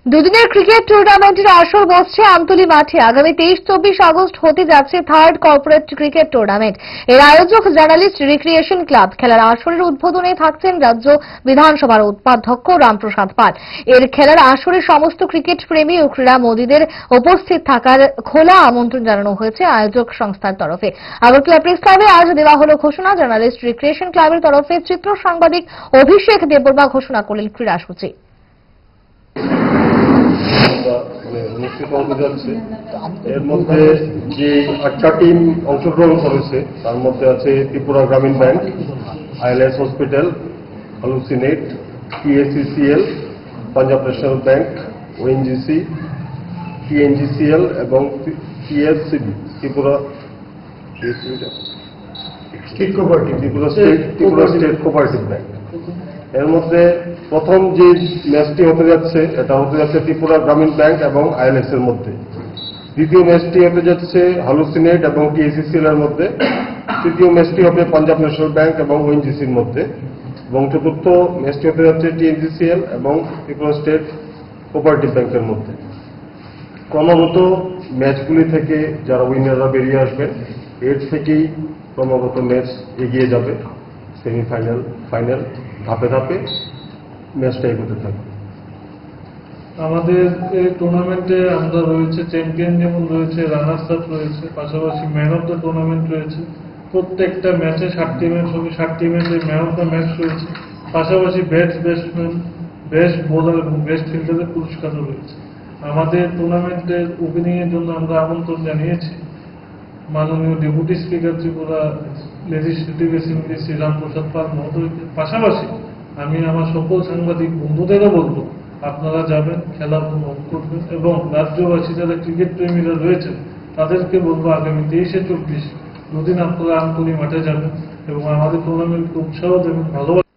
দুদিনের ক্রিকেট টুর্নামেন্টের আসর বসছে আমতলী মাঠে। আগামী 23-24 আগস্ট হতে যাচ্ছে থার্ড কর্পোরেট ক্রিকেট টুর্নামেন্ট। এর আয়োজক জার্নালিস্ট রিক্রিয়েশন ক্লাব। খেলার আসরের উদ্বোধনে থাকছেন রাজ্য বিধানসভার উপাধ্যক্ষ রামপ্রসাদ পাল। এর খেলার আসরে সমস্ত ক্রিকেট প্রেমী ও ক্রীড়ামোদীদের উপস্থিত থাকার খোলা আমন্ত্রণ জানানো হয়েছে আয়োজক সংস্থার তরফে। আগরতলা প্রেস ক্লাবে আজ দেওয়া হল ঘোষণা। জার্নালিস্ট রিক্রিয়েশন ক্লাবের তরফে চিত্র সাংবাদিক অভিষেক দেববর্মা ঘোষণা করলেন ক্রীড়াসূচি। অনুষ্ঠিত হতে যাচ্ছে। এর মধ্যে যে 8টা টিম অংশগ্রহণ করেছে তার মধ্যে আছে Tripura Gramin bank, ILS hospital, হ্যালুসিনেট, TSCCL, Punjab national bank, ONGC, TNGCL এবং TSCB, Tripura state cooperative bank. এর মধ্যে প্রথম যে ম্যাচটি হতে যাচ্ছে এটা হতে যাচ্ছে ত্রিপুরা গ্রামীণ ব্যাংক এবং আইএলএস এর মধ্যে। দ্বিতীয় ম্যাচটি হতে যাচ্ছে হ্যালুসিনেট এবং টিএসসিসিএল এর মধ্যে। তৃতীয় ম্যাচটি হবে পাঞ্জাব ন্যাশনাল ব্যাংক এবং ওএনজিসির মধ্যে। এবং চতুর্থ ম্যাচটি হতে যাচ্ছে টিএনজিসিএল এবং ত্রিপুরা স্টেট কোঅপারেটিভ ব্যাংকের মধ্যে। ক্রমাগত ম্যাচগুলি থেকে যারা উইনাররা বেরিয়ে আসবেন এর থেকেই ক্রমাগত ম্যাচ এগিয়ে যাবে। সেমিফাইনাল, ফাইনাল, ধাপে ধাপে ম্যাচটা এগোতে থাকবে। আমাদের এই টুর্নামেন্টে আমরা রয়েছে চ্যাম্পিয়ন, যেমন রয়েছে রানার্স আপ রয়েছে, পাশাপাশি ম্যান অফ দ্য টুর্নামেন্ট রয়েছে। প্রত্যেকটা ম্যাচে 7টি ম্যাচ হবে, 7টি ম্যাচে ম্যান অফ দ্য ম্যাচ রয়েছে। পাশাপাশি বেস্ট ব্যাটসম্যান, বেস্ট বোলার এবং বেস্ট ফিল্ডারের পুরস্কারও রয়েছে। আমাদের টুর্নামেন্টের ওপেনিংয়ের জন্য আমরা আমন্ত্রণ জানিয়েছি মাননীয় deputy speaker Tripura legislative assembly Shri Ramprasad Pal মহোদয়কে। পাশাপাশি আমি আমার সকল সাংবাদিক বন্ধুদেরও বলবো আপনারা যাবেন, খেলা উপভোগ করবেন এবং রাজ্যবাসী যারা ক্রিকেট প্রেমীরা রয়েছেন তাদেরকে বলবো আগামী 23-24 দুদিন আপনারা আমতলী মাঠে যাবেন এবং আমাদের টুর্নামেন্টকে উৎসাহ দেবেন, ভালোবাসা